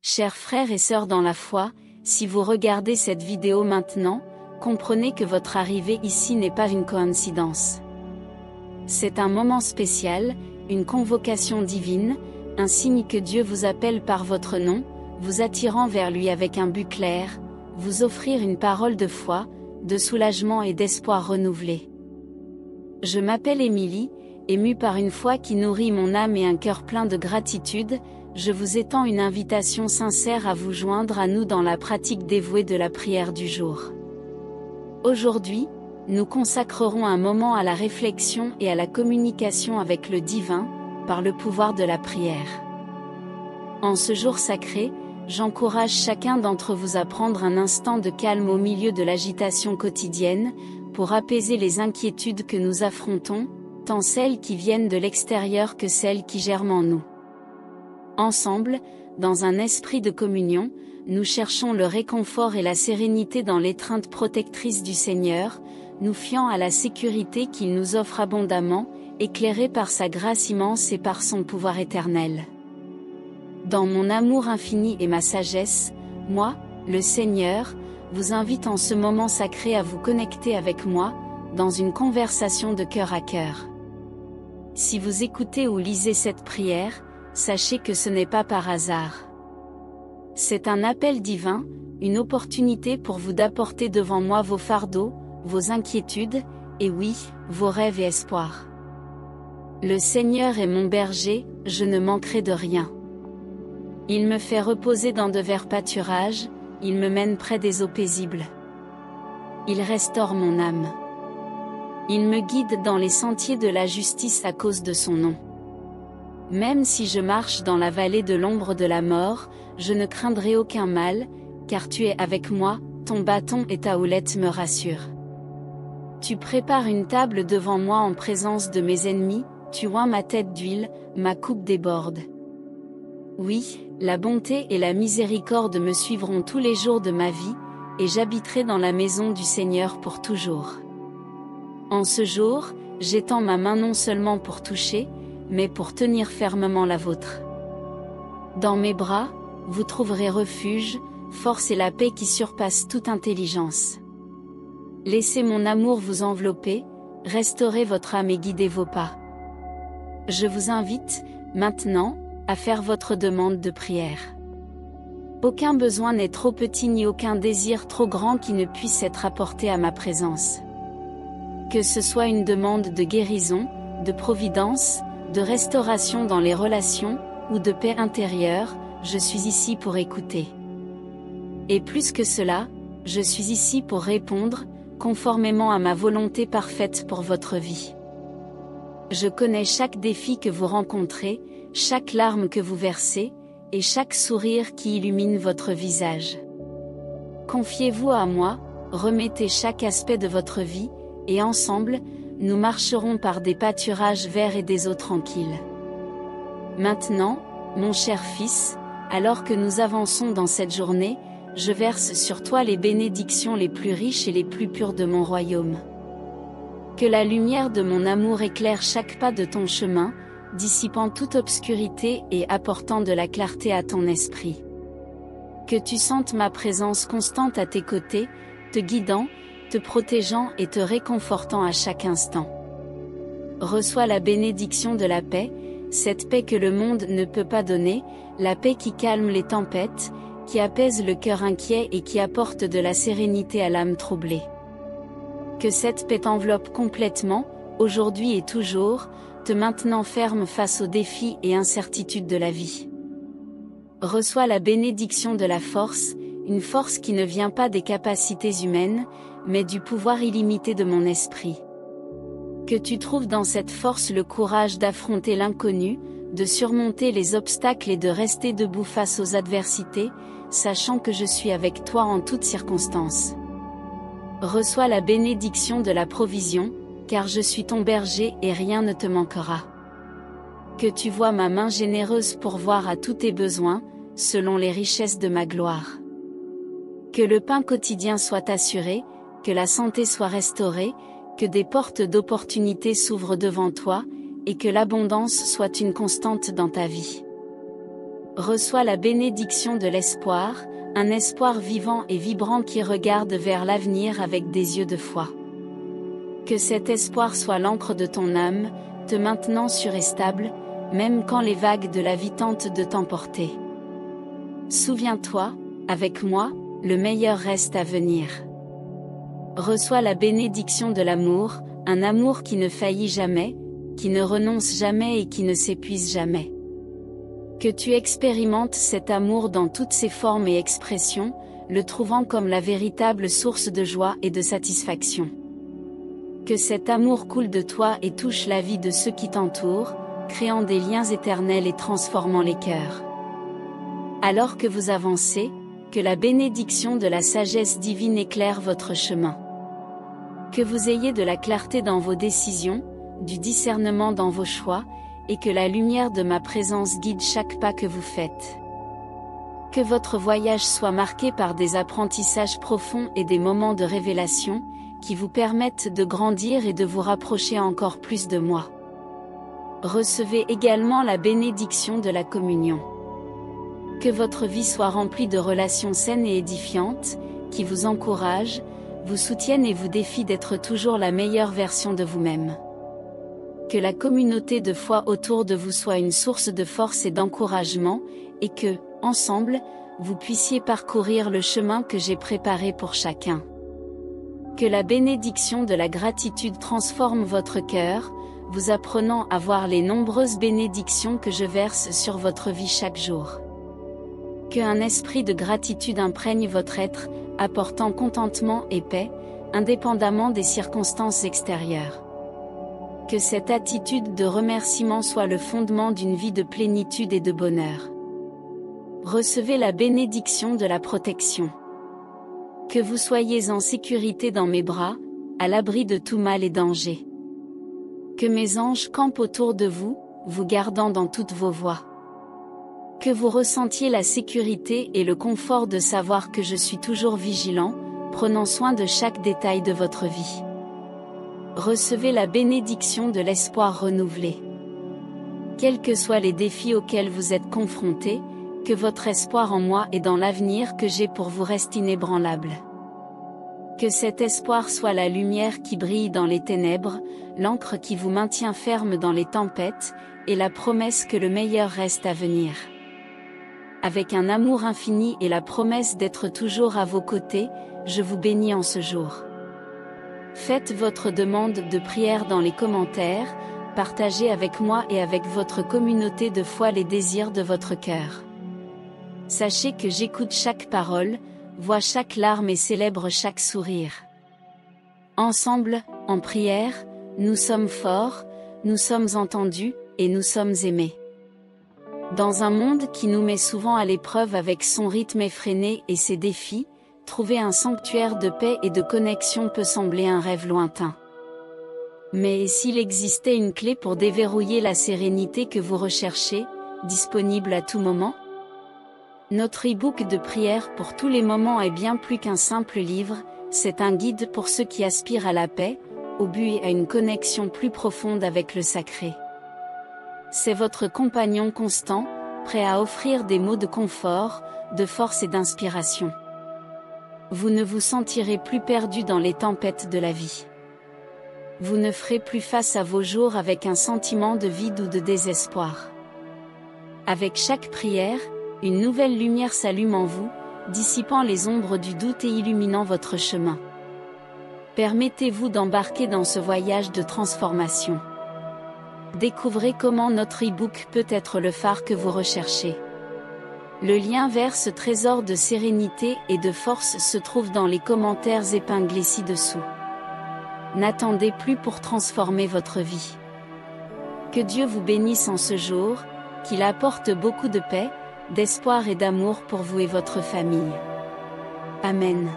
Chers frères et sœurs dans la foi, si vous regardez cette vidéo maintenant, comprenez que votre arrivée ici n'est pas une coïncidence. C'est un moment spécial, une convocation divine, un signe que Dieu vous appelle par votre nom, vous attirant vers lui avec un but clair, vous offrir une parole de foi, de soulagement et d'espoir renouvelé. Je m'appelle Émilie, émue par une foi qui nourrit mon âme et un cœur plein de gratitude, je vous étends une invitation sincère à vous joindre à nous dans la pratique dévouée de la prière du jour. Aujourd'hui, nous consacrerons un moment à la réflexion et à la communication avec le divin, par le pouvoir de la prière. En ce jour sacré, j'encourage chacun d'entre vous à prendre un instant de calme au milieu de l'agitation quotidienne, pour apaiser les inquiétudes que nous affrontons, tant celles qui viennent de l'extérieur que celles qui germent en nous. Ensemble, dans un esprit de communion, nous cherchons le réconfort et la sérénité dans l'étreinte protectrice du Seigneur, nous fiant à la sécurité qu'il nous offre abondamment, éclairé par sa grâce immense et par son pouvoir éternel. Dans mon amour infini et ma sagesse, moi, le Seigneur, vous invite en ce moment sacré à vous connecter avec moi, dans une conversation de cœur à cœur. Si vous écoutez ou lisez cette prière, sachez que ce n'est pas par hasard. C'est un appel divin, une opportunité pour vous d'apporter devant moi vos fardeaux, vos inquiétudes, et oui, vos rêves et espoirs. Le Seigneur est mon berger, je ne manquerai de rien. Il me fait reposer dans de verts pâturages, il me mène près des eaux paisibles. Il restaure mon âme. Il me guide dans les sentiers de la justice à cause de son nom. Même si je marche dans la vallée de l'ombre de la mort, je ne craindrai aucun mal, car tu es avec moi, ton bâton et ta houlette me rassurent. Tu prépares une table devant moi en présence de mes ennemis, tu oins ma tête d'huile, ma coupe déborde. Oui, la bonté et la miséricorde me suivront tous les jours de ma vie, et j'habiterai dans la maison du Seigneur pour toujours. En ce jour, j'étends ma main non seulement pour toucher, mais pour tenir fermement la vôtre. Dans mes bras, vous trouverez refuge, force et la paix qui surpassent toute intelligence. Laissez mon amour vous envelopper, restaurez votre âme et guidez vos pas. Je vous invite, maintenant, à faire votre demande de prière. Aucun besoin n'est trop petit ni aucun désir trop grand qui ne puisse être apporté à ma présence. Que ce soit une demande de guérison, de providence, de restauration dans les relations, ou de paix intérieure, je suis ici pour écouter. Et plus que cela, je suis ici pour répondre, conformément à ma volonté parfaite pour votre vie. Je connais chaque défi que vous rencontrez, chaque larme que vous versez, et chaque sourire qui illumine votre visage. Confiez-vous à moi, remettez chaque aspect de votre vie, et ensemble, nous marcherons par des pâturages verts et des eaux tranquilles. Maintenant, mon cher fils, alors que nous avançons dans cette journée, je verse sur toi les bénédictions les plus riches et les plus pures de mon royaume. Que la lumière de mon amour éclaire chaque pas de ton chemin, dissipant toute obscurité et apportant de la clarté à ton esprit. Que tu sentes ma présence constante à tes côtés, te guidant, te protégeant et te réconfortant à chaque instant. Reçois la bénédiction de la paix, cette paix que le monde ne peut pas donner, la paix qui calme les tempêtes, qui apaise le cœur inquiet et qui apporte de la sérénité à l'âme troublée. Que cette paix t'enveloppe complètement, aujourd'hui et toujours, te maintenant ferme face aux défis et incertitudes de la vie. Reçois la bénédiction de la force, une force qui ne vient pas des capacités humaines, mais du pouvoir illimité de mon esprit. Que tu trouves dans cette force le courage d'affronter l'inconnu, de surmonter les obstacles et de rester debout face aux adversités, sachant que je suis avec toi en toutes circonstances. Reçois la bénédiction de la provision, car je suis ton berger et rien ne te manquera. Que tu vois ma main généreuse pourvoir à tous tes besoins, selon les richesses de ma gloire. Que le pain quotidien soit assuré, que la santé soit restaurée, que des portes d'opportunités s'ouvrent devant toi, et que l'abondance soit une constante dans ta vie. Reçois la bénédiction de l'espoir, un espoir vivant et vibrant qui regarde vers l'avenir avec des yeux de foi. Que cet espoir soit l'encre de ton âme, te maintenant sûr et stable, même quand les vagues de la vie tentent de t'emporter. Souviens-toi, avec moi, le meilleur reste à venir. Reçois la bénédiction de l'amour, un amour qui ne faillit jamais, qui ne renonce jamais et qui ne s'épuise jamais. Que tu expérimentes cet amour dans toutes ses formes et expressions, le trouvant comme la véritable source de joie et de satisfaction. Que cet amour coule de toi et touche la vie de ceux qui t'entourent, créant des liens éternels et transformant les cœurs. Alors que vous avancez, que la bénédiction de la sagesse divine éclaire votre chemin. Que vous ayez de la clarté dans vos décisions, du discernement dans vos choix, et que la lumière de ma présence guide chaque pas que vous faites. Que votre voyage soit marqué par des apprentissages profonds et des moments de révélation, qui vous permettent de grandir et de vous rapprocher encore plus de moi. Recevez également la bénédiction de la communion. Que votre vie soit remplie de relations saines et édifiantes, qui vous encouragent, vous soutiennent et vous défient d'être toujours la meilleure version de vous-même. Que la communauté de foi autour de vous soit une source de force et d'encouragement, et que, ensemble, vous puissiez parcourir le chemin que j'ai préparé pour chacun. Que la bénédiction de la gratitude transforme votre cœur, vous apprenant à voir les nombreuses bénédictions que je verse sur votre vie chaque jour. Que un esprit de gratitude imprègne votre être, apportant contentement et paix, indépendamment des circonstances extérieures. Que cette attitude de remerciement soit le fondement d'une vie de plénitude et de bonheur. Recevez la bénédiction de la protection. Que vous soyez en sécurité dans mes bras, à l'abri de tout mal et danger. Que mes anges campent autour de vous, vous gardant dans toutes vos voies. Que vous ressentiez la sécurité et le confort de savoir que je suis toujours vigilant, prenant soin de chaque détail de votre vie. Recevez la bénédiction de l'espoir renouvelé. Quels que soient les défis auxquels vous êtes confrontés, que votre espoir en moi et dans l'avenir que j'ai pour vous reste inébranlable. Que cet espoir soit la lumière qui brille dans les ténèbres, l'encre qui vous maintient ferme dans les tempêtes, et la promesse que le meilleur reste à venir. Avec un amour infini et la promesse d'être toujours à vos côtés, je vous bénis en ce jour. Faites votre demande de prière dans les commentaires, partagez avec moi et avec votre communauté de foi les désirs de votre cœur. Sachez que j'écoute chaque parole, vois chaque larme et célèbre chaque sourire. Ensemble, en prière, nous sommes forts, nous sommes entendus, et nous sommes aimés. Dans un monde qui nous met souvent à l'épreuve avec son rythme effréné et ses défis, trouver un sanctuaire de paix et de connexion peut sembler un rêve lointain. Mais s'il existait une clé pour déverrouiller la sérénité que vous recherchez, disponible à tout moment? Notre e-book de prière pour tous les moments est bien plus qu'un simple livre, c'est un guide pour ceux qui aspirent à la paix, au but et à une connexion plus profonde avec le sacré. C'est votre compagnon constant, prêt à offrir des mots de confort, de force et d'inspiration. Vous ne vous sentirez plus perdu dans les tempêtes de la vie. Vous ne ferez plus face à vos jours avec un sentiment de vide ou de désespoir. Avec chaque prière, une nouvelle lumière s'allume en vous, dissipant les ombres du doute et illuminant votre chemin. Permettez-vous d'embarquer dans ce voyage de transformation. Découvrez comment notre e-book peut être le phare que vous recherchez. Le lien vers ce trésor de sérénité et de force se trouve dans les commentaires épinglés ci-dessous. N'attendez plus pour transformer votre vie. Que Dieu vous bénisse en ce jour, qu'il apporte beaucoup de paix, d'espoir et d'amour pour vous et votre famille. Amen.